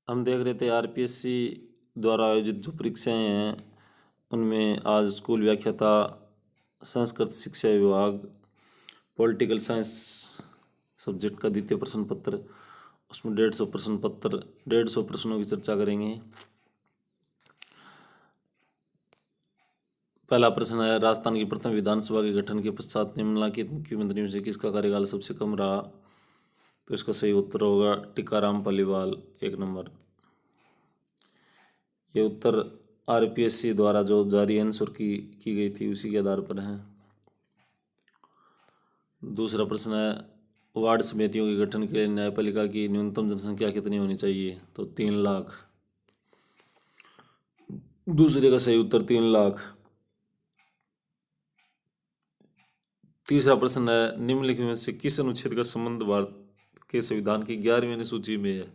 हम देख रहे थे आरपीएससी द्वारा आयोजित जो परीक्षाएं हैं उनमें आज स्कूल व्याख्याता, संस्कृत शिक्षा विभाग, पॉलिटिकल साइंस सब्जेक्ट का द्वितीय प्रश्न पत्र, उसमें 150 प्रश्न पत्र 150 प्रश्नों की चर्चा करेंगे। पहला प्रश्न है, राजस्थान की प्रथम विधानसभा के गठन के पश्चात निम्नलिखित मुख्यमंत्री में से किसका कार्यकाल सबसे कम रहा? तो इसका सही उत्तर होगा टीकाराम पालीवाल, 1 नंबर। ये उत्तर आरपीएससी द्वारा जो जारी आंसर की गई थी उसी के आधार पर है। दूसरा प्रश्न है, वार्ड समितियों के गठन के लिए न्यायपालिका की न्यूनतम जनसंख्या कितनी होनी चाहिए? तो 3 लाख। दूसरे का सही उत्तर 3 लाख। तीसरा प्रश्न है, निम्नलिखित में से किस अनुच्छेद का संबंध भारत के संविधान की 11वीं अनुसूची में है?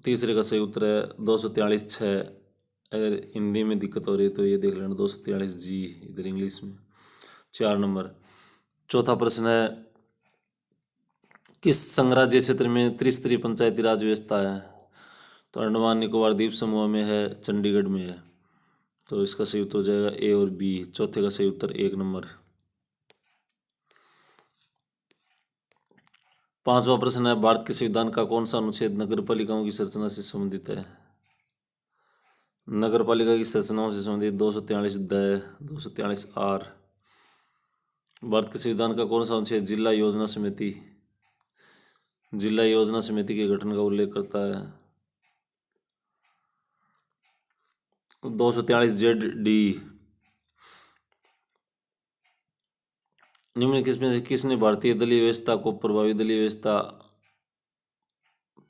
तीसरे का सही उत्तर है 243(6). अगर हिंदी में दिक्कत हो रही है तो ये देख लेना 243(G) इधर इंग्लिश में, 4 नंबर। चौथा प्रश्न है, किस संघराज्य क्षेत्र में त्रिस्तरीय पंचायती राज व्यवस्था है? तो अंडमान निकोबार द्वीप समूह में है, चंडीगढ़ में है। तो इसका सही उत्तर हो जाएगा ए और बी। चौथे का सही उत्तर 1 नंबर। पांचवा प्रश्न है, भारत के संविधान का कौन सा अनुच्छेद नगर पालिकाओं की संरचना से संबंधित है? नगर पालिका की संरचनाओं से संबंधित 243(द), 243(R). भारत के संविधान का कौन सा अनुच्छेद जिला योजना समिति के गठन का उल्लेख करता है? 243(Z)D। निम्नलिखित में से किसने भारतीय दलीय व्यवस्था को प्रभावी दलीय व्यवस्था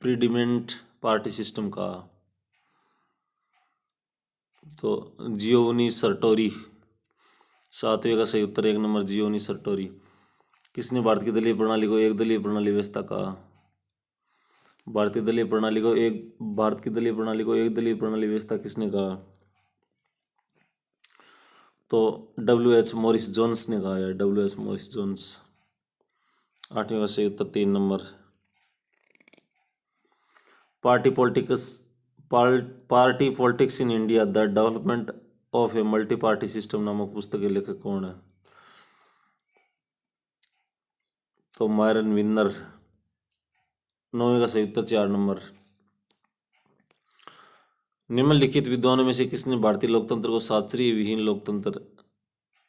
प्रीडिमेंट पार्टी सिस्टम कहा? तो जियोवनी सर्टोरी। सातवें का सही उत्तर 1 नंबर, जियोवनी सर्टोरी। किसने भारत की दलीय प्रणाली को एक दलीय प्रणाली व्यवस्था कहा? भारत की दलीय प्रणाली को एक दलीय प्रणाली व्यवस्था किसने कहा? तो W.H. मॉरिस जोन्स ने कहा है, W.H. Morris Jones. आठवें का सही उत्तर 3 number. Party politics in India the development of a multi party system नामक पुस्तक के लेखक कौन है? तो मायरन विनर। नौवें का सही उत्तर 4 नंबर। निम्नलिखित विद्वानों में से किसने भारतीय लोकतंत्र को शास्त्रीय विहीन लोकतंत्र,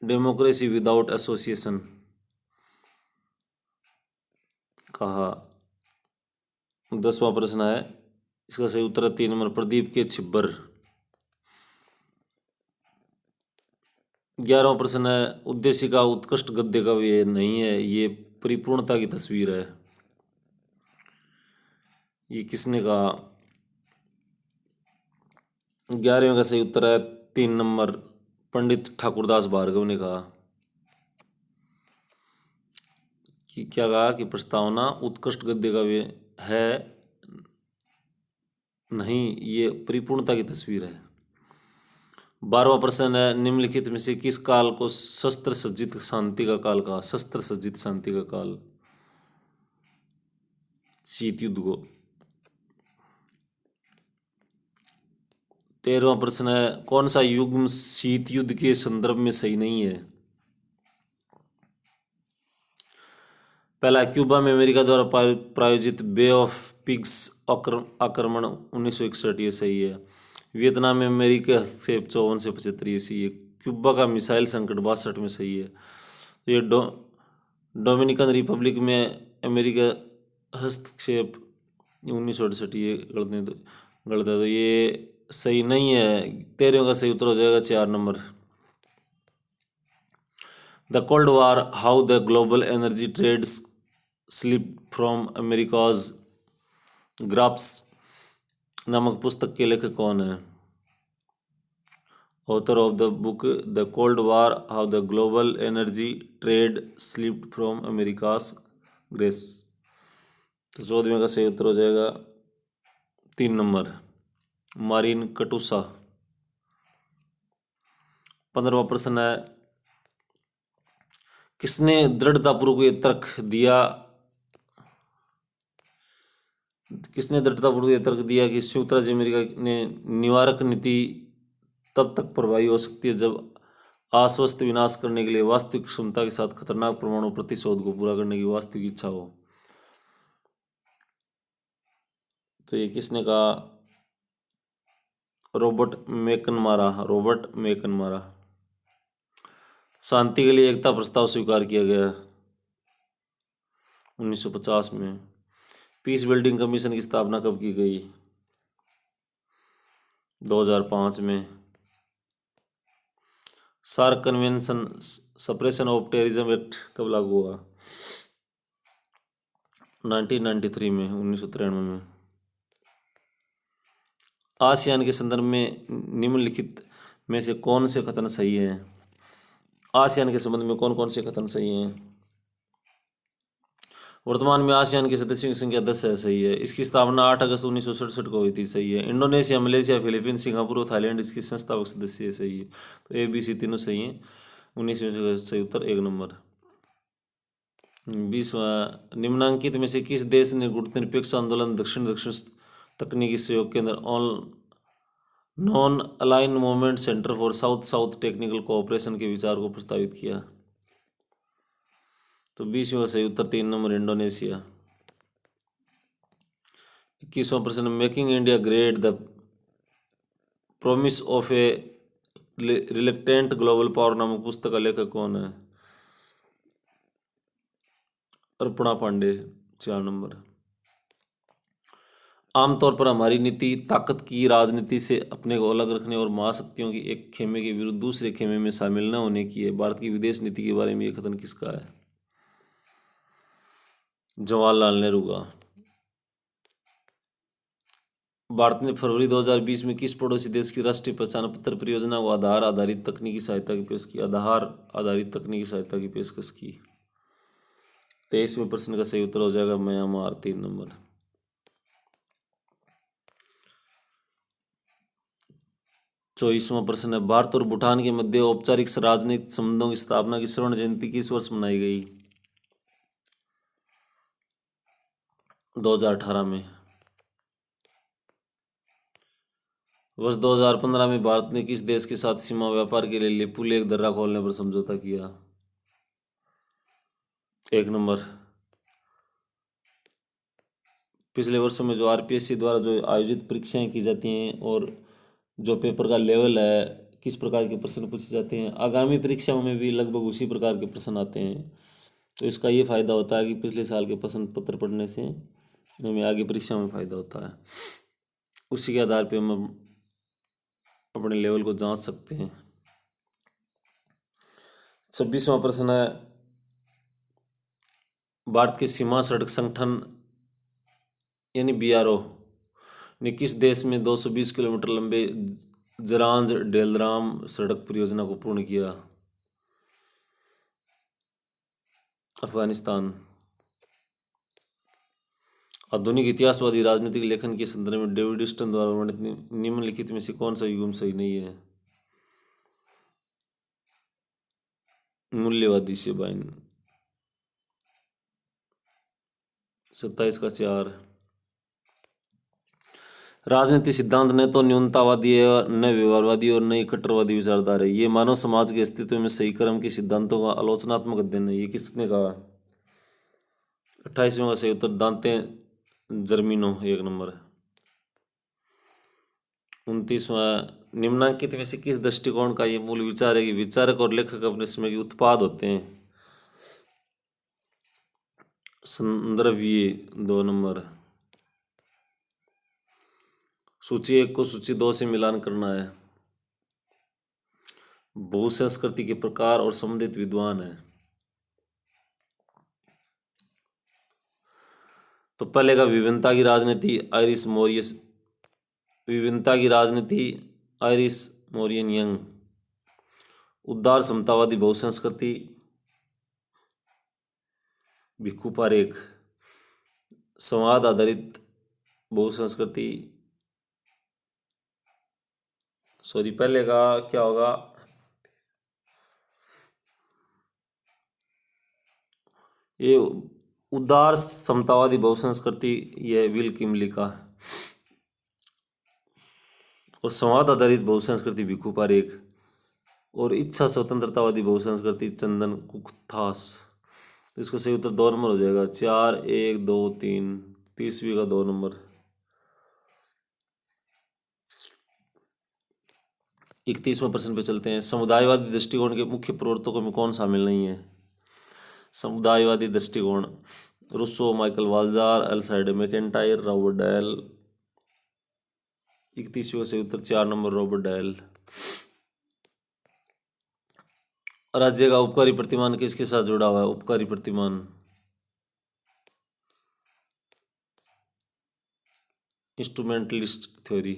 डेमोक्रेसी विदाउट एसोसिएशन कहा? 10वां प्रश्न है, इसका सही उत्तर है 3 नंबर, प्रदीप के छिब्बर। 11वां प्रश्न है, उद्देश्य का उत्कृष्ट गद्य काव्य नहीं है, ये परिपूर्णता की तस्वीर है, ये किसने कहा? 11वें का सही उत्तर है 3 नंबर, पंडित ठाकुरदास भार्गव ने कहा। कि क्या कहा कि प्रस्तावना उत्कृष्ट गद्य काव्य है नहीं, ये परिपूर्णता की तस्वीर है। 12वां प्रश्न है, निम्नलिखित में से किस काल को शस्त्र सज्जित शांति का काल कहा? शस्त्र सज्जित शांति का काल, शीत युद्ध को। 13वां प्रश्न है, कौन सा युग्म शीत युद्ध के संदर्भ में सही नहीं है? पहला, क्यूबा में अमेरिका द्वारा प्रायोजित बे ऑफ पिग्स आक्रमण 1961, ये सही है। वियतनाम में अमेरिकी हस्तक्षेप 54 से 75, ये सही है। क्यूबा का मिसाइल संकट 62 में सही है। ये डोमिनिकन रिपब्लिक में अमेरिका हस्तक्षेप 1968, ये गलत है, तो ये सही नहीं है। 13वें का सही उत्तर हो जाएगा 4 number. The cold war, how the global energy trade slipped from America's grasp नामक पुस्तक के लेखक कौन है? Author of the book the cold war, how the global energy trade slipped from America's grasp. तो 14वें का सही उत्तर हो जाएगा 3 नंबर, मारिन कटुसा। 15वां प्रश्न है, किसने दृढ़तापूर्वक ये तर्क दिया किसने दृढ़तापूर्वक यह तर्क दिया कि संयुक्त राज्य अमेरिका ने निवारक नीति तब तक प्रभावी हो सकती है जब आश्वस्त विनाश करने के लिए वास्तविक क्षमता के साथ खतरनाक परमाणु प्रतिशोध को पूरा करने की वास्तविक इच्छा हो। तो ये किसने कहा? Robert McNamara. शांति के लिए एकता प्रस्ताव स्वीकार किया गया 1950 में। पीस बिल्डिंग कमीशन की स्थापना कब की गई? 2005 में। SAARC convention suppression of terrorism act कब लागू हुआ? 1993 में, 1993 में। आसियान के संदर्भ में निम्नलिखित में से कौन से कथन सही हैं? आसियान के संबंध में कौन कौन से कथन सही हैं? वर्तमान में आसियान के सदस्यों की संख्या 10 है, सही है। इसकी स्थापना 8 अगस्त 1967 को हुई थी, सही है। इंडोनेशिया, मलेशिया, फिलीपींस, सिंगापुर और थाईलैंड इसकी संस्थापक सदस्य है, सही है। तो ए बी सी तीनों सही हैं। 19 सही उत्तर 1 नंबर। 20वां, निम्नांकित में से किस देश ने गुटनिरपेक्ष आंदोलन दक्षिण दक्षिण तकनीकी सहयोग केंद्र on non align movement centre for south south technical cooperation के विचार को प्रस्तावित किया? तो 20वां सही उत्तर 3 नंबर, इंडोनेशिया। 21वां प्रश्न, making India great the promise of a reluctant global power नामक पुस्तक का लेखक कौन है? अर्पणा पांडे, 4 नंबर। आमतौर पर हमारी नीति ताकत की राजनीति से अपने को अलग रखने और महाशक्तियों की एक खेमे के विरुद्ध दूसरे खेमे में शामिल न होने की है। भारत की विदेश नीति के बारे में यह कथन किसका है? जवाहरलाल नेहरू का। भारत ने फरवरी 2020 में किस पड़ोसी देश की राष्ट्रीय पहचान पत्र परियोजना को आधार आधारित तकनीकी सहायता की पेशकश की? 23वें प्रश्न का सही उत्तर हो जाएगा म्यांमार, 3 नंबर। 24वां प्रश्न है, भारत और भूटान के मध्य औपचारिक राजनीतिक संबंधों की स्थापना की स्वर्ण जयंती किस वर्ष मनाई गई? 2018 में। वर्ष 2015 में भारत ने किस देश के साथ सीमा व्यापार के लिए लेपू लेक दर्रा खोलने पर समझौता किया? 1 नंबर। पिछले वर्षों में जो आरपीएससी द्वारा जो आयोजित परीक्षाएं की जाती हैं और जो पेपर का लेवल है, किस प्रकार के प्रश्न पूछे जाते हैं, आगामी परीक्षाओं में भी लगभग उसी प्रकार के प्रश्न आते हैं। तो इसका ये फ़ायदा होता है कि पिछले साल के प्रश्न पत्र पढ़ने से हमें आगे परीक्षाओं में फ़ायदा होता है। उसी के आधार पर हम अपने लेवल को जांच सकते हैं। 26वां प्रश्न है, भारत के सीमा सड़क संगठन यानी बीआरओ ने किस देश में 220 किलोमीटर लंबे जरांज डेलराम सड़क परियोजना को पूर्ण किया? अफगानिस्तान। आधुनिक इतिहासवादी राजनीतिक लेखन के संदर्भ में डेविड ह्यूस्टन द्वारा वर्णित निम्नलिखित में से कौन सा युग्म सही नहीं है? मूल्यवादी सेवाएं, 27 का 4। राजनीति सिद्धांत न तो न्यूनतावादी है, न व्यवहारवादी और न ही कट्टरवादी विचारधारा है। ये मानव समाज के अस्तित्व में सही क्रम के सिद्धांतों का आलोचनात्मक अध्ययन है। ये किसने कहा? 28वें का सही उत्तर दांते जर्मिनो, 1 नंबर। 29वां, निम्नांकित में से किस दृष्टिकोण का ये मूल विचार है कि विचारक और लेखक अपने समय के उत्पाद होते हैं? संदर्भीय, 2 नंबर। सूची 1 को सूची 2 से मिलान करना है। बहुसंस्कृति के प्रकार और संबंधित विद्वान है। तो पहले का विभिन्नता की राजनीति आयरिश मोरियन यंग। उदार समतावादी बहुसंस्कृति भिक्खू पारेख। संवाद आधारित बहुसंस्कृति, पहले का क्या होगा? ये उदार समतावादी बहुसंस्कृति, यह विल किमली का। और संवाद आधारित बहुसंस्कृति भिखू पारेख। और इच्छा स्वतंत्रतावादी बहुसंस्कृति चंदन कुकथास। तो इसका सही उत्तर 2 नंबर हो जाएगा। 4, 1, 2, 3, 30वीं का 2 नंबर। 31वां प्रश्न पे चलते हैं। समुदायवादी दृष्टिकोण के मुख्य प्रवर्तकों में कौन शामिल नहीं है? समुदायवादी दृष्टिकोण: Rousseau, Michael Walzer, Alasdair MacIntyre, Robert Dahl. 31वीं का सही उत्तर 4 नंबर रॉबर्ट डायल। राज्य का उपकारी प्रतिमान किसके साथ जुड़ा हुआ है? उपकारी प्रतिमान इंस्ट्रूमेंटलिस्ट थ्योरी।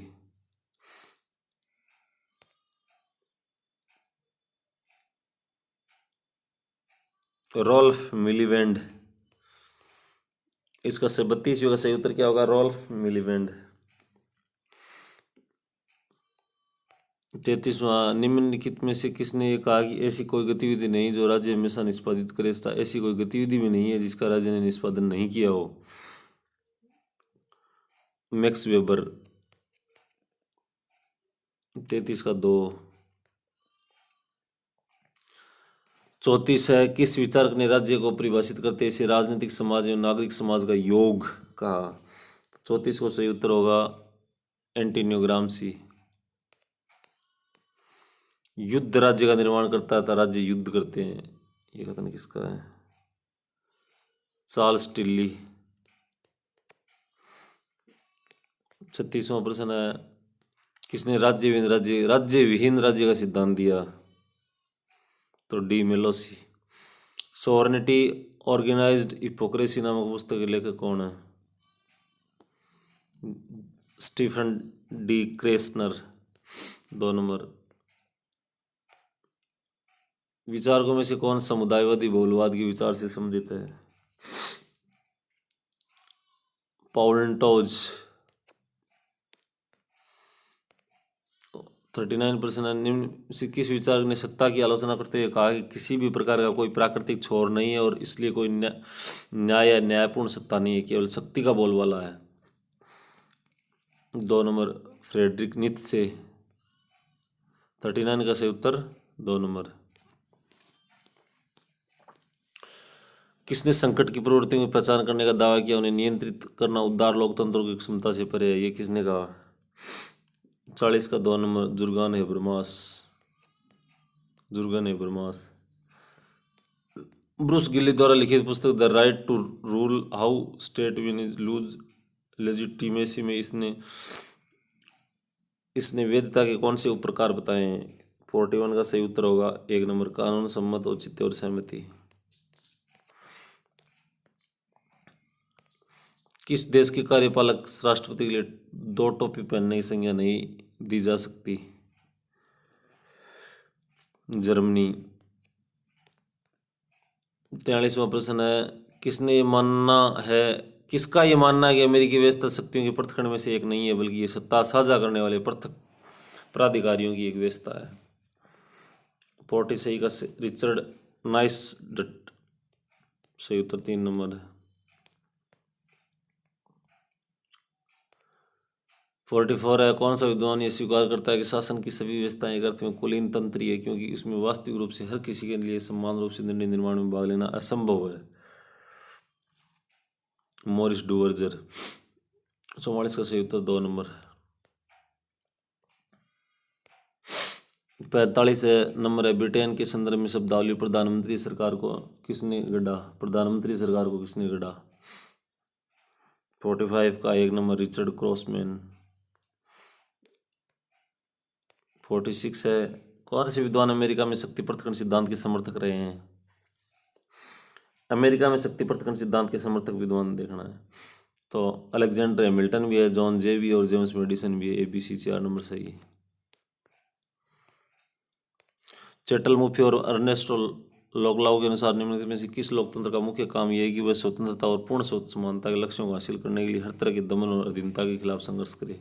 रॉल्फ मिलीवेंड। इसका 32वीं का सही उत्तर क्या होगा? रॉल्फ मिलीवेंड। 33वां, निम्नलिखित में से किसने ये कहा कि ऐसी कोई गतिविधि नहीं जो राज्य हमेशा निष्पादित करे तथा ऐसी कोई गतिविधि भी नहीं है जिसका राज्य ने निष्पादन नहीं किया हो? Max weber. 33 का 2। 34 है, किस विचारक ने राज्य को परिभाषित करते इसे राजनीतिक समाज एवं नागरिक समाज का योग कहा? 34 को सही उत्तर होगा एंटोनियो ग्राम्सी। युद्ध राज्य का निर्माण करता है, राज्य युद्ध करते हैं, ये पता नहीं किसका है। चार्ल्स टिल्ली। 36वां प्रश्न है, किसने राज्य विहीन राज्य का सिद्धांत दिया? तो D Melosi. Sovereignty organized hypocrisy नामक पुस्तक के लेखक कौन है? Stephen D Krasner. 2 नंबर। विचारकों में से कौन समुदायवादी बहुलवाद के विचार से संबंधित है? पाउलेंटोज। 39% निम्न से किस विचारक ने सत्ता की आलोचना करते हुए कहा कि किसी भी प्रकार का कोई प्राकृतिक छोर नहीं है और इसलिए कोई न्याय या न्यायपूर्ण सत्ता नहीं है, केवल शक्ति का बोलबाला है? 2 नंबर फ्रेडरिक नीत्शे। 39 का सही उत्तर 2 नंबर। किसने संकट की प्रवृत्तियों की पहचान करने का दावा किया? उन्हें नियंत्रित करना उदार लोकतंत्रों की क्षमता से परे है, ये किसने कहा? 40 का 2 नंबर जुर्गान हेबरमास। ब्रूस गिली द्वारा लिखित पुस्तक the right to rule how state win lose legitimacy में इसने वैधता के कौन से उपप्रकार बताए हैं? 41 का सही उत्तर होगा 1 नंबर कानून सम्मत औचित्य और सहमति। किस देश के कार्यपालक राष्ट्रपति के लिए 2 टोपी पहनने की संज्ञा नहीं दी जा सकती? जर्मनी। 43वां प्रश्न है, किसका ये मानना है कि अमेरिकी व्यवस्था शक्तियों के पृथकखंड में से एक नहीं है बल्कि ये सत्ता साझा करने वाले पृथक प्राधिकारियों की एक व्यवस्था है? 40 सही का रिचर्ड नाइसडट। सही उत्तर 3 नंबर है। 44 है, कौन सा विद्वान ये स्वीकार करता है कि शासन की सभी व्यवस्थाएं एक अर्थ में कुलीन तंत्रीय है क्योंकि उसमें वास्तविक रूप से हर किसी के लिए समान रूप से निर्णय निर्माण में भाग लेना असंभव है? मॉरिस डुवर्जर। 44 का सही उत्तर 2 नंबर। 45 नंबर है, ब्रिटेन के संदर्भ में शब्दावली प्रधानमंत्री सरकार को किसने गढ़ा? 45 का 1 नंबर रिचर्ड क्रॉसमैन। 46 है, कौन से विद्वान अमेरिका में शक्ति पृथक्करण सिद्धांत के समर्थक रहे हैं? अमेरिका में शक्ति पृथक्करण सिद्धांत के समर्थक विद्वान देखना है तो अलेक्जेंडर हैमिल्टन भी है, जॉन जे भी और जेम्स मेडिसन भी है। ABC 4 नंबर सही है। चेटल मुफी और अर्नेस्ट लोकलाउ के अनुसार निम्नलिखित में से किस लोकतंत्र का मुख्य काम यह है कि वह स्वतंत्रता और पूर्ण समानता के लक्ष्यों को हासिल करने के लिए हर तरह के दमन और अधीनता के खिलाफ संघर्ष करे?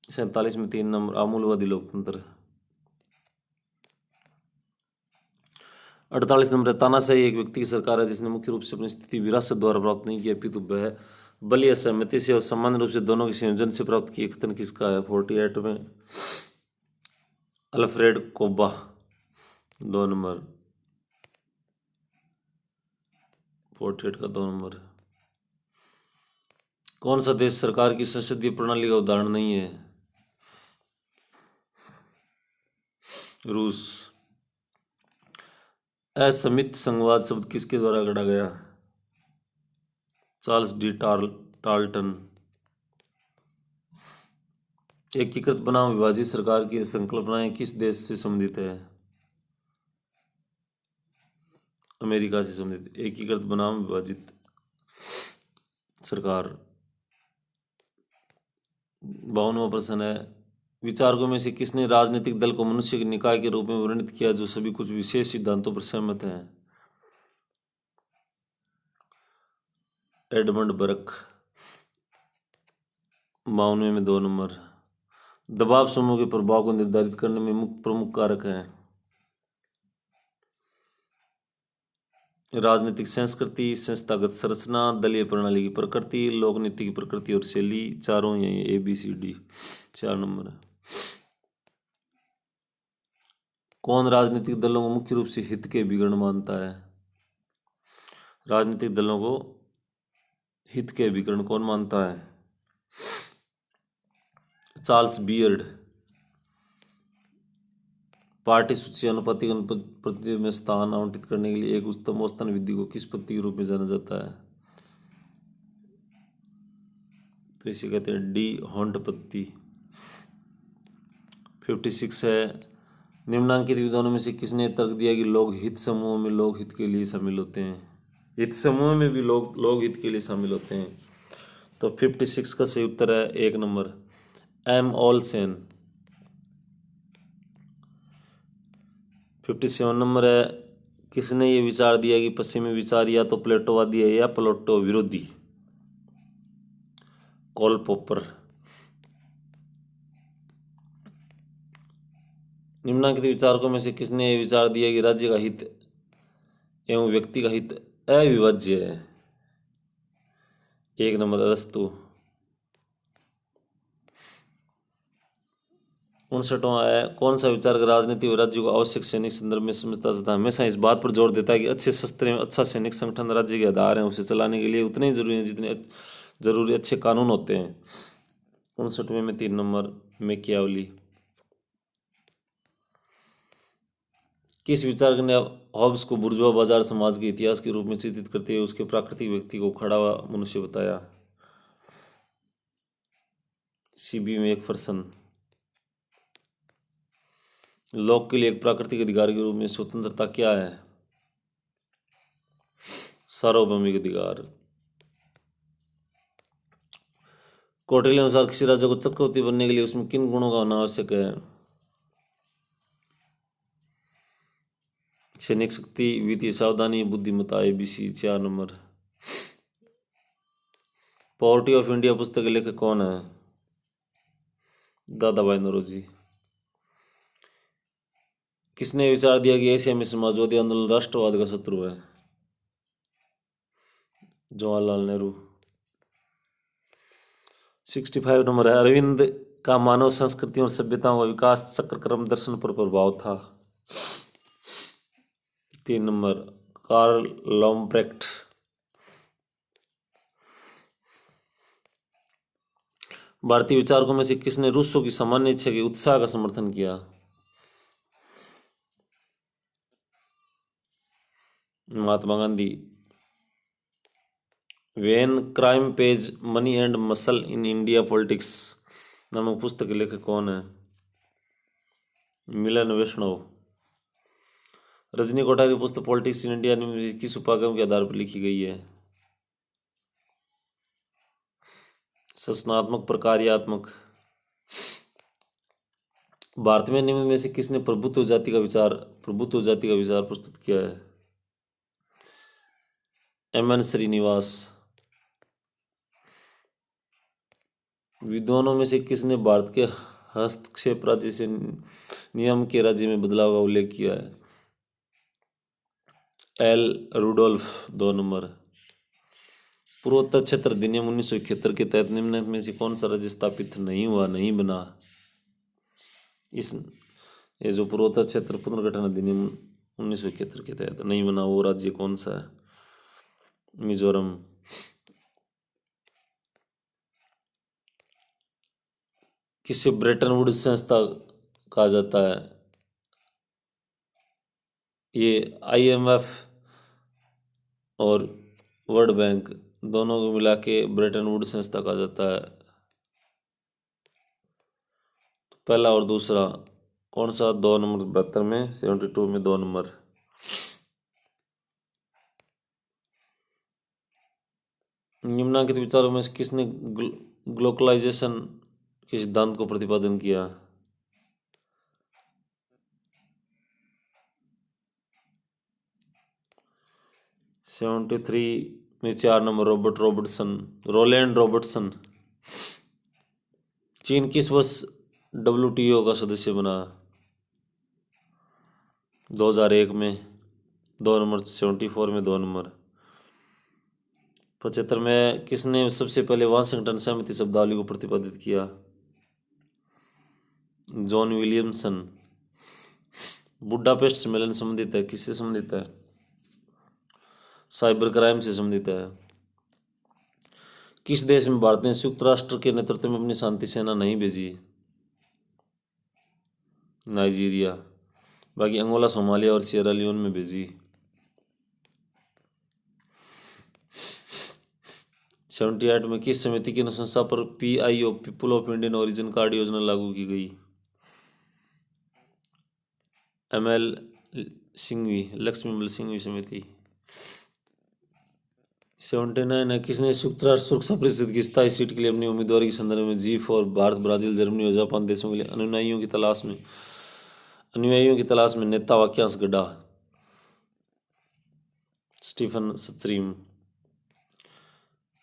47 में 3 नंबर आमूलवादी लोकतंत्र। 48 नंबर है, तानाशाही एक व्यक्ति की सरकार है जिसने मुख्य रूप से अपनी स्थिति विरासत द्वारा प्राप्त नहीं किया, अपितु वह बल या सहमति से और सामान्य रूप से दोनों के संयोजन से प्राप्त की। कथन किसका है? 48 में अल्फ्रेड कोबा। 2 नंबर, 48 का 2 नंबर है। कौन सा देश सरकार की संसदीय प्रणाली का उदाहरण नहीं है? रूस। असमित संघवाद शब्द किसके द्वारा गढ़ा गया? Charles D Tarlton. एकीकृत बनाम विभाजित सरकार की संकल्पनाएं किस देश से संबंधित है? अमेरिका से संबंधित। एकीकृत बनाम विभाजित सरकार। 52वां प्रश्न है, विचारकों में से किसने राजनीतिक दल को मनुष्य के निकाय के रूप में वर्णित किया जो सभी कुछ विशेष सिद्धांतों पर सहमत हैं? Edmund Burke. 52 में 2 नंबर। दबाव समूह के प्रभाव को निर्धारित करने में मुख्य प्रमुख कारक हैं? राजनीतिक संस्कृति, संस्थागत संरचना, दलीय प्रणाली की प्रकृति, लोक नीति की प्रकृति और शैली। चारों यही ABCD। 4 नंबर है। कौन राजनीतिक दलों को मुख्य रूप से हित के विवरण मानता है? राजनीतिक दलों को हित के विवरण कौन मानता है? Charles beard. पार्टी सूची अनुपातिक प्रतिनिधित्व में स्थान आवंटित करने के लिए एक उच्चतम औसतन विधि को किस पद्धति के रूप में जाना जाता है? तो इसे कहते हैं डी हॉन्ट पद्धति। 56 है, निम्नांकित विद्वानों में से किसने तर्क दिया कि लोग हित समूहों में लोग हित के लिए शामिल होते हैं? हित समूह में भी लोग हित के लिए शामिल होते हैं। तो 56 का सही उत्तर है 1 नंबर, एम ऑलसेन। 57 नंबर है, किसने ये विचार दिया कि पश्चिमी विचार या तो प्लेटोवादी है या प्लेटो विरोधी? Karl Popper. निम्नांकित विचारकों में से किसने ये विचार दिया कि राज्य का हित एवं व्यक्ति का हित अविभाज्य है? 1 नंबर, अरस्तु। 59वां है, कौन सा विचारक राजनीति और राज्य को आवश्यक सैनिक संदर्भ में समझता तथा हमेशा इस बात पर जोर देता है कि अच्छे शस्त्र एवं अच्छा सैनिक संगठन राज्य के आधार हैं, उसे चलाने के लिए उतने ही जरूरी हैं जितने जरूरी अच्छे कानून होते हैं? 59वें में 3 नंबर, मैकियावली। किस विचारक ने हॉब्स को बुर्जुआ बाजार समाज के इतिहास के रूप में चित्रित करते हुए उसके प्राकृतिक व्यक्ति को खड़ा हुआ मनुष्य बताया? CB में एक पर्सन। लोक के लिए एक प्राकृतिक अधिकार के रूप में स्वतंत्रता क्या है? सार्वभौमिक अधिकार। कौटिल्य अनुसार किसी राज्य को चक्रवर्ती बनने के लिए उसमें किन गुणों का होना आवश्यक है? सैनिक शक्ति, वित्तीय सावधानी, बुद्धिमत्ता। ABC। 4 number. Poverty of India पुस्तक के लेखक कौन है? दादा भाई नौरोजी। किसने विचार दिया कि एशिया में समाजवादी आंदोलन राष्ट्रवाद का शत्रु है? जवाहरलाल नेहरू। 65 नंबर है, अरविंद का मानव संस्कृति और सभ्यताओं का विकास चक्रक्रम दर्शन पर प्रभाव था? 3 नंबर, कार्ल लॉम्ब्रेक्ट। भारतीय विचारकों में से किसने रूसों की सामान्य इच्छा के उत्साह का समर्थन किया? Mahatma Gandhi. When crime pays money and muscle in India politics नामक पुस्तक के लेखक कौन है? मिलन वैष्णव। रजनी कोठारी की पुस्तक पॉलिटिक्स इन इंडिया में किस उपागम के आधार पर लिखी गई है? संरचनात्मक प्रकार्यात्मक। भारत में निम्न में से किसने प्रभुत्व जाति का विचार प्रस्तुत किया है? MN श्रीनिवास। विद्वानों में से किसने भारत के हस्तक्षेप राज्य से नियम के राज्य में बदलाव का उल्लेख किया है? L Rudolph 2 number. पूर्वोत्तर क्षेत्र अधिनियम 1971 के तहत निम्नलिखित में से कौन सा राज्य स्थापित नहीं हुआ, नहीं बना? इस ये जो पूर्वोत्तर क्षेत्र पुनर्गठन अधिनियम 1971 के तहत नहीं बना, वो राज्य कौन सा है? मिजोरम। किसे ब्रेटन वुड्स संस्था कहा जाता है? ये IMF और वर्ल्ड बैंक दोनों को मिला के ब्रेटन वुड्स संस्था कहा जाता है। पहला और दूसरा कौन सा? 2 नंबर 72 में, 72 में 2 नंबर। निम्नलिखित विचारों में से किसने ग्लोबलाइजेशन के सिद्धांत को प्रतिपादन किया? 73 में 4 नंबर रोलैंड रॉबर्टसन। चीन किस वर्ष WTO का सदस्य बना? 2001 में, 2 नंबर 74 में 2 नंबर। 75 में किसने सबसे पहले वाशिंगटन सहमति शब्दावली को प्रतिपादित किया? John Williamson. बुडापेस्ट सम्मेलन संबंधित है, किससे संबंधित है? साइबर क्राइम से संबंधित है। किस देश में भारत ने संयुक्त राष्ट्र के नेतृत्व में अपनी शांति सेना नहीं भेजी? नाइजीरिया। बाकी अंगोला, सोमालिया और सियरा लियोन में भेजी। 78 में किस समिति की अनुशंसा पर PIO people of Indian origin card योजना लागू की गई? ML सिंघवी, लक्ष्मीमल सिंघवी समिति। 79 है किसने संयुक्त राष्ट्र सुरक्षा परिषद की स्थायी सीट के लिए अपनी उम्मीदवारी के संदर्भ में G4 भारत, ब्राजील, जर्मनी और जापान देशों के लिए अनुयायियों की तलाश में नेता वाक्यांश गढ़ा? स्टीफन सचरीम।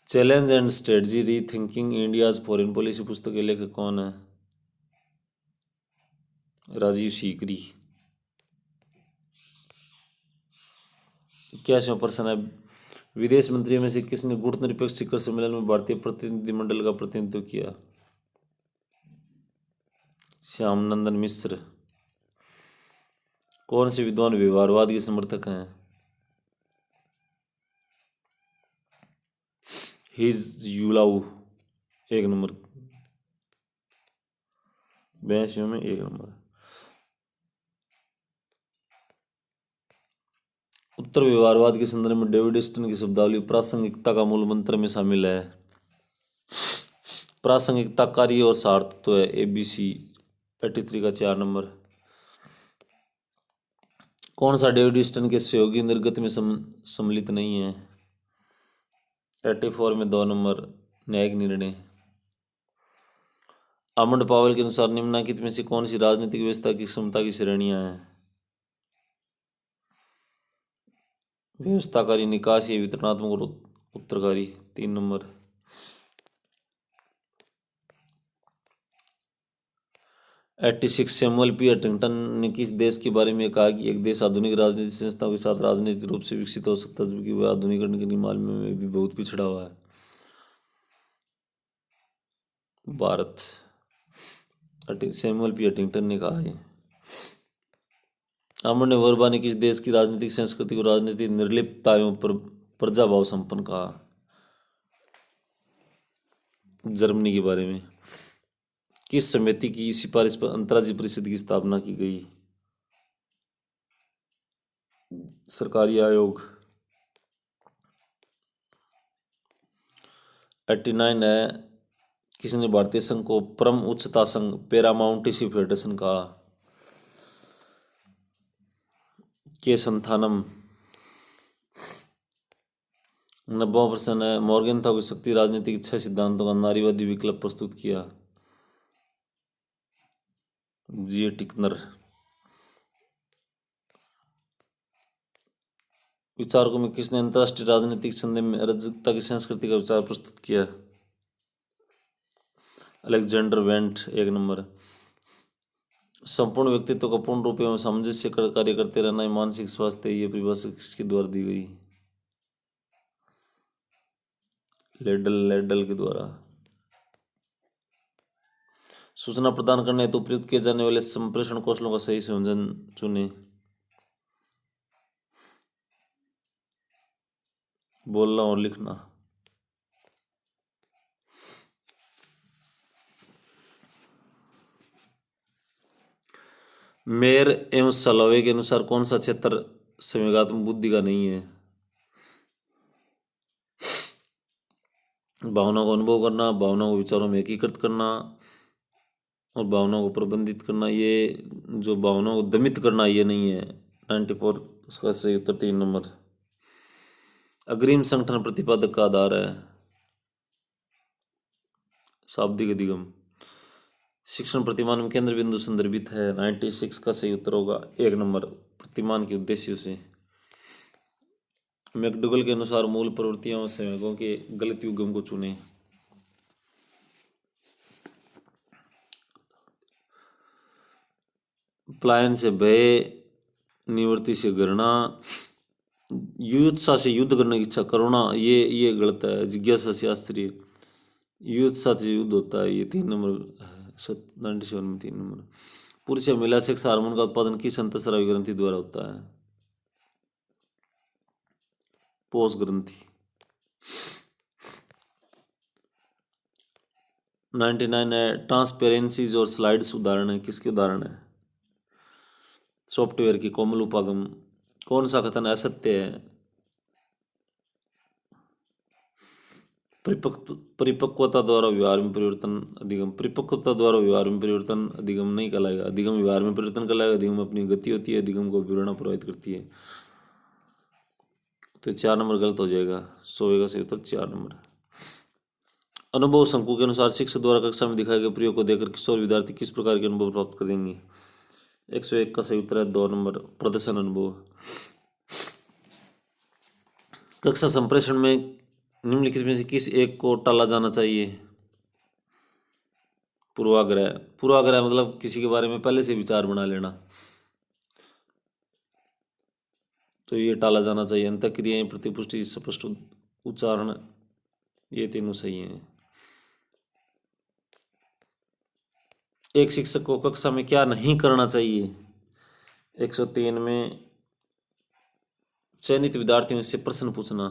Challenge and strategy rethinking India's foreign policy पुस्तक के लेखक कौन है? राजीव सीकरी। 81वां प्रश्न है विदेश मंत्रियों में से किसने गुटनिरपेक्ष शिखर सम्मेलन में भारतीय प्रतिनिधिमंडल का प्रतिनिधित्व किया? श्याम नंदन मिश्र। कौन से विद्वान व्यवहारवाद के समर्थक हैं? His यूलाऊ 1 number. 82 में 1 नंबर। उत्तर व्यवहारवाद के संदर्भ में डेविड स्टन की शब्दावली प्रासंगिकता का मूल मंत्र में शामिल है। प्रासंगिकता कार्य और सार्थत्व है ABC 83 का 4 नंबर। कौन सा डेविड स्टन के सहयोगी निर्गत में सम्मिलित नहीं है? 84 में 2 नंबर न्यायिक निर्णय। आमंड पावेल के अनुसार निम्नलिखित में से कौन सी राजनीतिक व्यवस्था की क्षमता की श्रेणियां हैं? व्यवस्थाकारी, निकासी, वितरणात्मक और उत्तरकारी 3 नंबर। 86 सैमुअल P हंटिंगटन ने किस देश के बारे में कहा कि एक देश आधुनिक राजनीतिक संस्थाओं के साथ राजनीतिक रूप से विकसित हो सकता है जबकि वह आधुनिकीकरण के मामले में भी बहुत पिछड़ा हुआ है? भारत। सैमुअल P हंटिंगटन ने कहा है। आमंड वर्बा ने किस देश की राजनीतिक संस्कृति को राजनीतिक निर्लिप्तता एवं प्रजाभाव संपन्न कहा? जर्मनी के बारे में। किस समिति की सिफारिश पर अंतर्राज्यीय परिषद की स्थापना की गई? सरकारी आयोग। 89 है किसने भारतीय संघ को परम उच्चता संघ पैरामाउंटिसी फेडरेशन कहा? के संथानम। 90वां प्रश्न है मॉर्गेनथॉ की शक्ति राजनीति के 6 सिद्धांतों का नारीवादी विकल्प प्रस्तुत किया? G. टिकनर। विचारकों में किसने अंतर्राष्ट्रीय राजनीतिक संदेह में अराजकता की संस्कृति का विचार प्रस्तुत किया? Alexander went 1 number. संपूर्ण व्यक्तित्व का पूर्ण रूप एवं सामंजस्य से कार्य करते रहना ही मानसिक स्वास्थ्य, ये परिभाषा किसके द्वारा दी गई? लेडल के द्वारा। सूचना प्रदान करने हेतु प्रयुक्त किए जाने वाले संप्रेषण कौशलों का सही संयोजन चुने। बोलना और लिखना। मेयर एवं सलावे के अनुसार कौन सा क्षेत्र संवेगात्मक बुद्धि का नहीं है? भावना को अनुभव करना, भावना को विचारों में एकीकृत करना और भावनाओं को प्रबंधित करना। ये जो भावनाओं को दमित करना ये नहीं है। 94 उसका सही उत्तर 3 नंबर। अग्रिम संगठन प्रतिपादक का आधार है शाब्दिक अधिगम। शिक्षण प्रतिमान में केंद्र बिंदु संदर्भित है। 96 का सही उत्तर होगा 1 नंबर। प्रतिमान के उद्देश्यों से। मैकडुगल के अनुसार मूल प्रवृत्तियों और संवेगों के गलत युग्म को चुने। पलायन से भय, निवृत्ति से घृणा, युत्सा से युद्ध करने की इच्छा, करुणा ये गलत है। जिज्ञासा शास्त्रीय, युत्सा से युद्ध होता है, ये 3 नंबर 97 में 3 नंबर। पुरुष या महिला सेक्स हार्मोन का उत्पादन किस अंतःस्रावी ग्रंथि द्वारा होता है? पोष ग्रंथि। 99 है ट्रांसपेरेंसीज और स्लाइड्स उदाहरण है, किसके उदाहरण है? सॉफ्टवेयर की कोमल उपागम। कौन सा कथन असत्य है? परिपक्वता द्वारा व्यवहार में परिवर्तन अधिगम। परिपक्वता द्वारा व्यवहार में परिवर्तन अधिगम नहीं कहलाएगा। अधिगम व्यवहार में परिवर्तन कहलाएगा। अधिगम अपनी गति होती है, अधिगम को विवरण प्रभावित करती है। तो 4 नंबर गलत हो जाएगा। 100 का सही उत्तर 4 नंबर। अनुभव शंकु के अनुसार शिक्षक द्वारा कक्षा में दिखाए गए प्रयोग को देखकर किशोर विद्यार्थी किस प्रकार के अनुभव प्राप्त करेंगे? 101 का सही उत्तर है 2 नंबर। प्रदर्शन अनुभव। कक्षा संप्रेषण में निम्नलिखित में से किस एक को टाला जाना चाहिए? पूर्वाग्रह। पूर्वाग्रह मतलब किसी के बारे में पहले से विचार बना लेना, तो ये टाला जाना चाहिए। अंतःक्रियाएं, प्रतिपुष्टि, स्पष्ट उच्चारण, ये तीनों सही हैं। एक शिक्षक को कक्षा में क्या नहीं करना चाहिए? 103 में चयनित विद्यार्थियों से प्रश्न पूछना।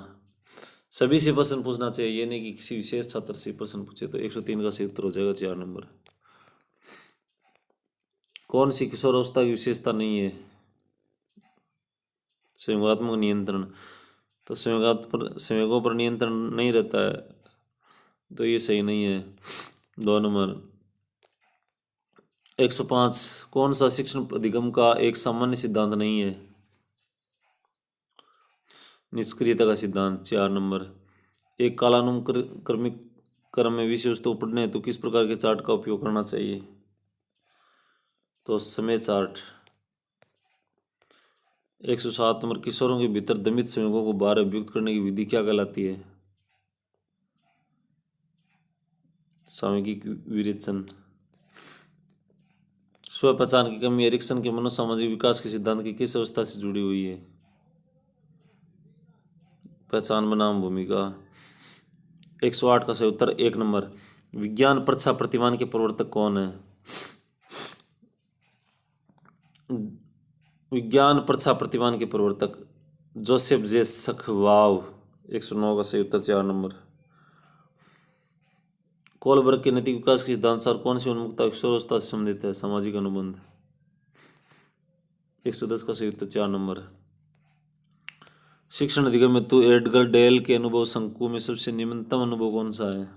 सभी से प्रश्न पूछना चाहिए, ये नहीं कि किसी विशेष छात्र से प्रश्न पूछे। तो 103 का सही उत्तर हो जाएगा 4 नंबर। कौन सी किशोरावस्था की विशेषता नहीं है? संयोगात्मक नियंत्रण। तो संयोगों पर नियंत्रण नहीं रहता है, तो ये सही नहीं है। 2 नंबर। 105 कौन सा शिक्षण अधिगम का एक सामान्य सिद्धांत नहीं है? निष्क्रियता का सिद्धांत। 4 नंबर। एक कालानुक्रमिक क्रम में विषय वस्तु पढ़ने हेतु किस प्रकार के चार्ट का उपयोग करना चाहिए? तो समय चार्ट। 107 नंबर। किशोरों के भीतर दमित संयोगों को बाहर अभिव्यक्त करने की विधि क्या कहलाती है? सामूहिक विरेचन। स्व पहचान की कमी एरिक्सन के मनोसामाजिक विकास के सिद्धांत की किस अवस्था से जुड़ी हुई है? पहचान बनाम भूमिका। 108 का सही उत्तर 1 नंबर। विज्ञान प्रच्छा प्रतिमान के प्रवर्तक कौन है? विज्ञान प्रच्छा प्रतिमान के प्रवर्तक जोसेफ जे सखवाव। 109 का सही उत्तर 4 नंबर। कोलबर्ग के नैतिक विकास के सिद्धांत अनुसार कौन सी उन्मुखता किशोरावस्था से संबंधित है? सामाजिक अनुबंध। 110 का सही उत्तर 4 नंबर। शिक्षण अधिगम में तो एडगर डेल के अनुभव शंकु में सबसे निम्नतम अनुभव कौन सा है?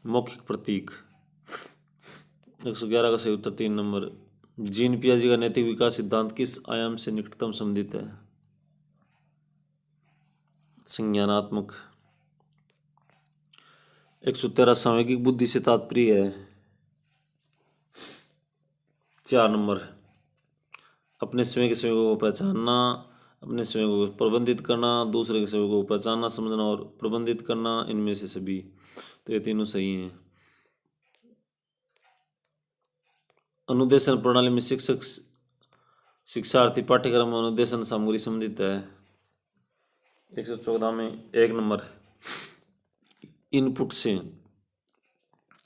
मौखिक प्रतीक। 111 का सही उत्तर 3 नंबर। जीन पियाजे का नैतिक विकास सिद्धांत किस आयाम से निकटतम संबंधित है? संज्ञानात्मक। 113 सामूहिक बुद्धि से तात्पर्य है? 4 नंबर। अपने स्वयं के संयोगों को पहचानना, अपने संयोगों को प्रबंधित करना, दूसरे के संयोगों को पहचानना, समझना और प्रबंधित करना, इनमें से सभी। तो ये तीनों सही हैं। अनुदेशन प्रणाली में शिक्षक शिक्षार्थी पाठ्यक्रम में अनुदेशन सामग्री संबंधित है। 114 में 1 नंबर इनपुट से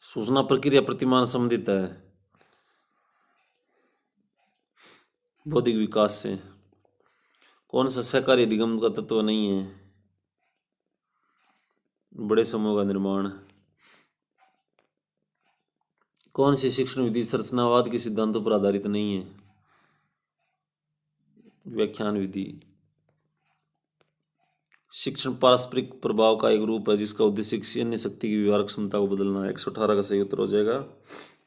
सूचना प्रक्रिया प्रतिमान संबंधित है। बौद्धिक विकास से कौन सा सहकारी अधिगम का तत्व नहीं है? बड़े समूह का निर्माण। कौन सी शिक्षण विधि संरचनावाद के सिद्धांतों पर आधारित नहीं है? व्याख्यान विधि। शिक्षण पारस्परिक प्रभाव का एक रूप है जिसका उद्देश्य किसी अन्य शक्ति की व्यवहार क्षमता को बदलना है। 118 का सही उत्तर हो जाएगा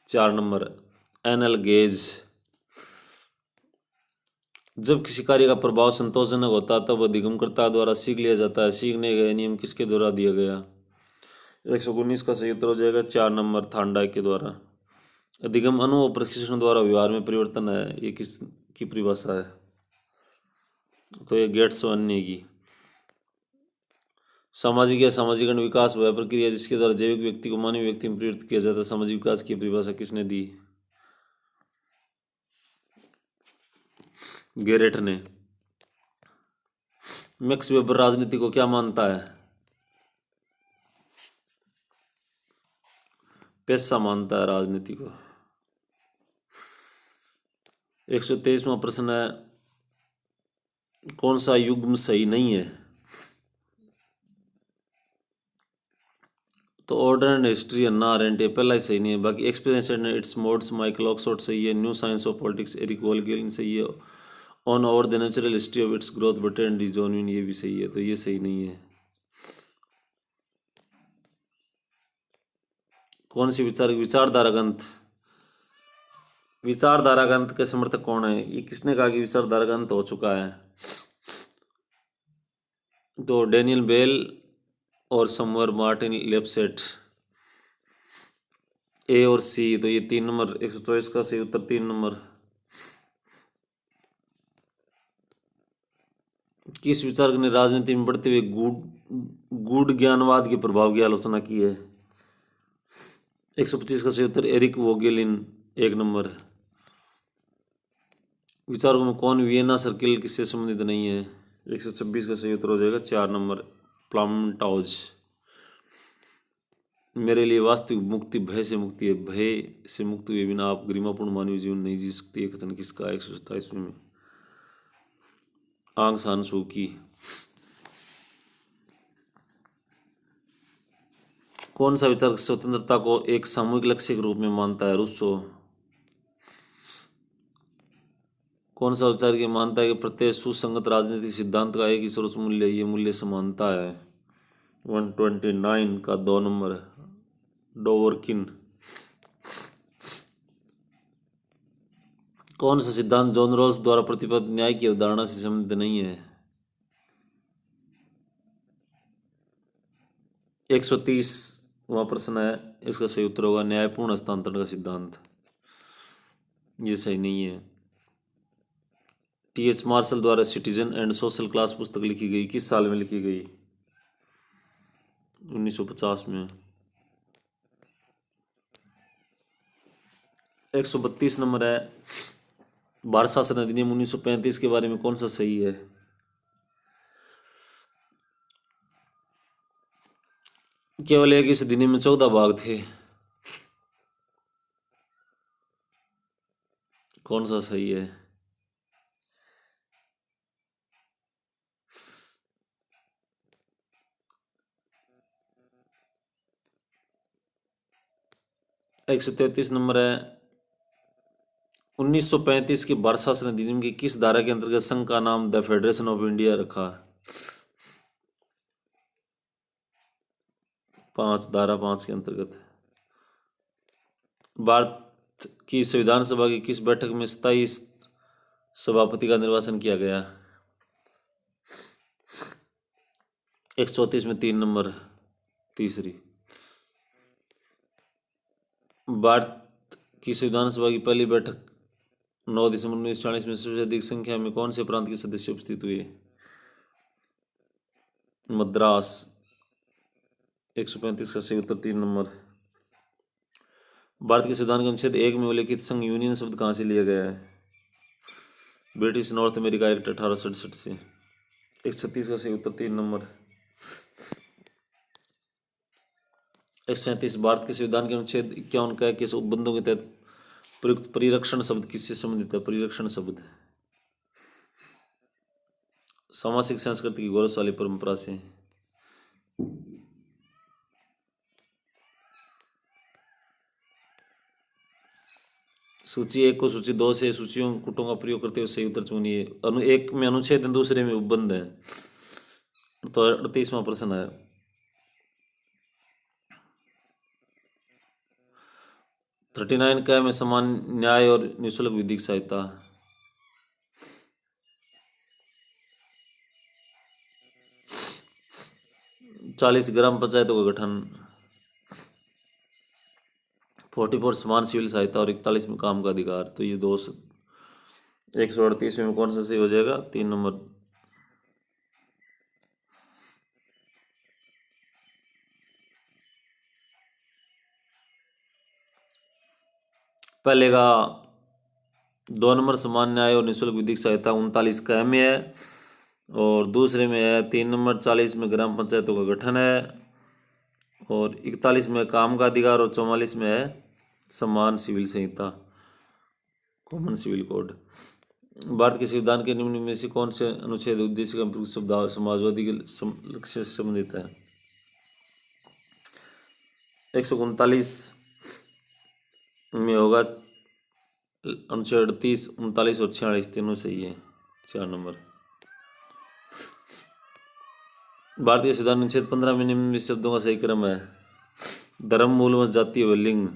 4 नंबर एनल गेज। जब किसी कार्य का प्रभाव संतोषजनक होता है तब अधिगमकर्ता द्वारा सीख लिया जाता है। सीखने गए नियम किसके द्वारा दिया गया? 119 का सही उत्तर हो जाएगा 4 नंबर थांडाई के द्वारा। अधिगम अनुभव प्रशिक्षण द्वारा व्यवहार में परिवर्तन है। ये किस की परिभाषा है? तो ये गेट्स अन्य की। सामाजिक या सामाजिकरण विकास वह प्रक्रिया जिसके द्वारा जैविक व्यक्ति को मानवीय व्यक्ति में परिवर्तित किया जाता है। सामाजिक विकास की परिभाषा किसने दी? गेरेट ने। मैक्स वेबर राजनीति को क्या मानता है? पैसा मानता है राजनीति को। 123वां प्रश्न है कौन सा युग्म सही नहीं है? तो order and history Hannah Arendt ये पहला ही सही नहीं है। बाकी experience and its modes Michael Oxford सही है। New science of politics Eric Voegelin सही है। On over the natural history of its growth Bertrand and de Jouvenel ये भी सही है। तो ये सही नहीं है। कौन सी विचारधारा ग्रंथ? विचारधारा ग्रंथ के समर्थक कौन है? ये किसने कहा कि विचारधारा ग्रंथ हो चुका है? तो डेनियल बेल और समर मार्टिन लेप्सेट। ए और सी। तो ये 3 नंबर 124 का सही उत्तर 3 नंबर। किस विचारक ने राजनीति में बढ़ते हुए गूढ़ ज्ञानवाद के प्रभाव की आलोचना की है? 125 का सही उत्तर एरिक वोगेलिन 1 नंबर। विचारकों में कौन वियना सर्किल किससे संबंधित नहीं है? 126 का सही उत्तर हो जाएगा 4 नंबर प्लामटाउज। मेरे लिए वास्तविक मुक्ति भय से मुक्ति है। भय से मुक्त हुए बिना आप गरिमापूर्ण मानवीय जीवन नहीं जी सकते। ये कथन किसका? 127 में आंग सान सू की। कौन सा विचारक स्वतंत्रता को एक सामूहिक लक्ष्य के रूप में मानता है? रूसो। कौन सा विचारक ये मानता है कि प्रत्येक सुसंगत राजनीतिक सिद्धांत का एक ही सर्वोच्च मूल्य ये मूल्य समानता है? 129 का 2 नंबर डोवर्किन। कौन सा सिद्धांत जॉन रॉल्स द्वारा प्रतिपादित न्याय की अवधारणा से संबंधित नहीं है? 130वां प्रश्न है इसका सही उत्तर होगा न्यायपूर्ण हस्तांतरण का सिद्धांत। ये सही नहीं है। टी.एच. मार्शल द्वारा सिटीजन एंड सोशल क्लास पुस्तक लिखी गई किस साल में लिखी गई? 1950 में। 132 नंबर है भारत शासन अधिनियम 1935 के बारे में कौन सा सही है? केवल एक इस अधिनियम में 14 भाग थे। कौन सा सही है? एक 133 नंबर है 1935 के भारत शासन अधिनियम की किस धारा के अंतर्गत संघ का नाम द फेडरेशन ऑफ इंडिया रखा? 5 धारा 5 के अंतर्गत। भारत की संविधान सभा की किस बैठक में स्थायी सभापति का निर्वाचन किया गया? 134 में 3 नंबर तीसरी। भारत की संविधान सभा की पहली बैठक 9 दिसंबर 1940 में सबसे अधिक संख्या में कौन से प्रांत के सदस्य उपस्थित हुए? मद्रास। 135 का सही उत्तर 3 नंबर। भारत के संविधान के अनुच्छेद 1 में उल्लिखित संघ यूनियन शब्द कहाँ से लिया गया है? ब्रिटिश नॉर्थ अमेरिका एक्ट 1867 से। 136 का सही उत्तर 3 नंबर। 137 भारत के संविधान के अनुच्छेद 51 का किस उपबंधों के तहत प्रयुक्त परिरक्षण शब्द किससे संबंधित है? परिरक्षण शब्द सामाजिक संस्कृति की गौरवशाली परंपरा से। सूची 1 को सूची 2 से सूचियों कुटों का प्रयोग करते हुए सही उत्तर चुनिए। एक में अनुच्छेद है, दूसरे में उपबंध है। तो 38वां प्रश्न है। 39 का में समान न्याय और निःशुल्क विधिक सहायता। 40 ग्राम पंचायतों का गठन। 44 समान सिविल सहायता और 41 में काम का अधिकार। तो ये 138 में कौन सा सही हो जाएगा? 3 नंबर। पहले का 2 नंबर समान न्याय और निःशुल्क विधिक सहायता 39 का में है, और दूसरे में है 3 नंबर 40 में ग्राम पंचायतों का गठन है, और 41 में काम का अधिकार, और 44 में है समान सिविल संहिता, कॉमन सिविल कोड। भारत के संविधान के निम्न में से कौन से अनुच्छेद उद्देश्य का प्रयुक्त शब्द समाजवादी के लक्ष्य से संबंधित है? 139 में होगा अनुच्छेद 38, 39 और 46 तीनों सही है। 4 नंबर। भारतीय संविधान अनुच्छेद 15 में निम्न शब्दों का सही क्रम है? धर्म, मूलवंश, जाति व लिंग।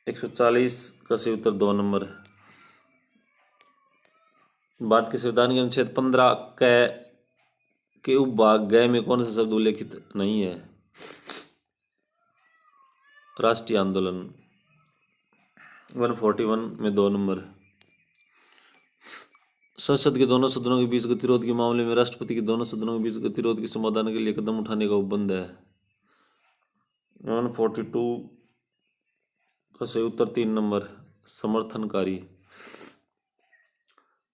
140 का सही उत्तर 2 नंबर। भारत के संविधान के अनुच्छेद 15 के उपभाग ग में कौन सा शब्द उल्लेखित नहीं है? राष्ट्रीय आंदोलन। 141 में 2 नंबर। संसद के दोनों सदनों के बीच गतिरोध के मामले में राष्ट्रपति के दोनों सदनों के बीच गतिरोध के समाधान के लिए कदम उठाने का उपबंध है। 142 का सही उत्तर 3 नंबर। समर्थनकारी।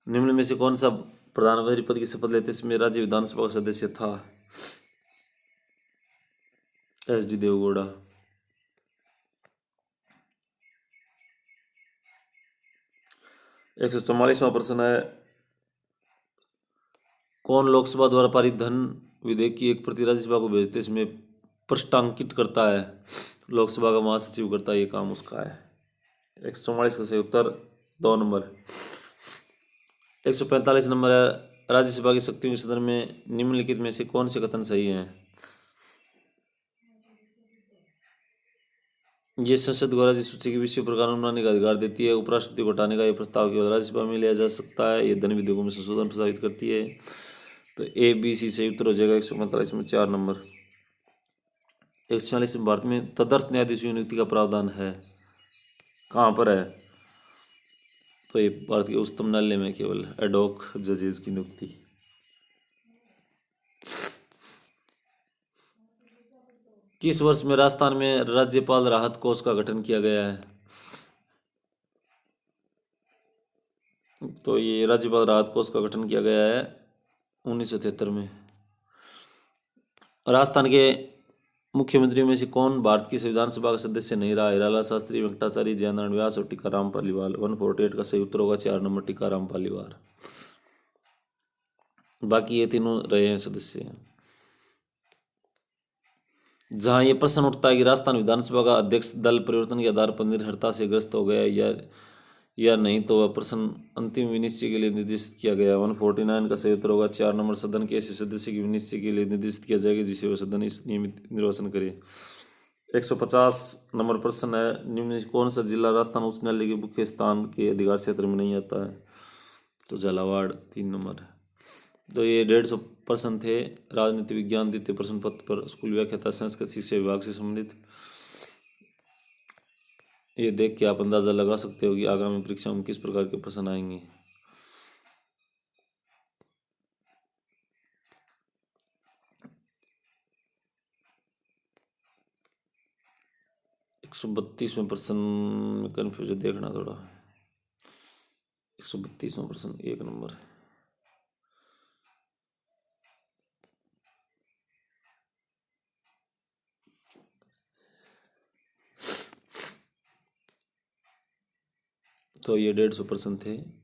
निम्न में से कौन सा प्रधानमंत्री पद की शपथ लेते समय राज्य विधानसभा का सदस्य था? SD देवगौड़ा। 144वां प्रश्न है। कौन लोकसभा द्वारा पारित धन विधेयक की एक प्रति राज्यसभा को भेजते समय प्रष्टांकित करता है? लोकसभा का महासचिव करता है, ये काम उसका है। 144 का सही उत्तर 2 नंबर। 145 नंबर है। राज्यसभा की शक्तियों के सदन में निम्नलिखित में से कौन से कथन सही हैं? ये संसद को राज्य सूची के विषय पर कानून बनाने का अधिकार देती है। उपराष्ट्रपति को हटाने का ये प्रस्ताव केवल राज्यसभा में लिया जा सकता है। ये धन विधेयकों में संशोधन प्रस्तावित करती है। तो ABC सही उत्तर हो जाएगा 145 में 4 नंबर। 146 में भारत में तदर्थ न्यायाधीशों की नियुक्ति का प्रावधान है? कहाँ पर है? तो ये भारत के उच्चतम न्यायालय में केवल एडॉक जजेस की नियुक्ति। किस वर्ष में राजस्थान में राज्यपाल राहत कोष का गठन किया गया है? तो ये राज्यपाल राहत कोष का गठन किया गया है 1973 में। राजस्थान के मुख्यमंत्रियों में से कौन भारत की संविधान सभा का सदस्य नहीं रहा? हिराला शास्त्री, वेंकटाचार्य, जयनारायण व्यास और टीकाराम पालीवाल। 148 का सही उत्तर होगा 4 नंबर टीकाराम पालीवाल। बाकी ये तीनों रहे हैं सदस्य। जहां ये प्रश्न उठता है कि राजस्थान विधानसभा का अध्यक्ष दल परिवर्तन के आधार पर निर्भरता से ग्रस्त हो गया या नहीं, तो वह प्रश्न अंतिम विनिश्चय के लिए निर्देशित किया गया। 149 का सही उत्तर होगा 4 नंबर। सदन के ऐसे सदस्य के विनिश्चय के लिए निर्देशित किया जाएगा जिसे वह सदन इस नियमित निर्वाचन करे। 150 नंबर प्रश्न है। निम्न में से कौन सा जिला राजस्थान उच्च न्यायालय के मुख्य स्थान के अधिकार क्षेत्र में नहीं आता है? तो झालावाड़। 3 नंबर। तो ये 150 प्रश्न थे राजनीति विज्ञान द्वितीय प्रश्न पत्र पर स्कूल व्याख्याता संस्कृत शिक्षा विभाग से संबंधित। ये देख के आप अंदाजा लगा सकते हो कि आगामी परीक्षाओं में किस प्रकार के प्रश्न आएंगे। 132वें प्रश्न में कन्फ्यूजन देखना थोड़ा। 132वां प्रश्न 1 नंबर। तो ये 150 प्रश्न थे।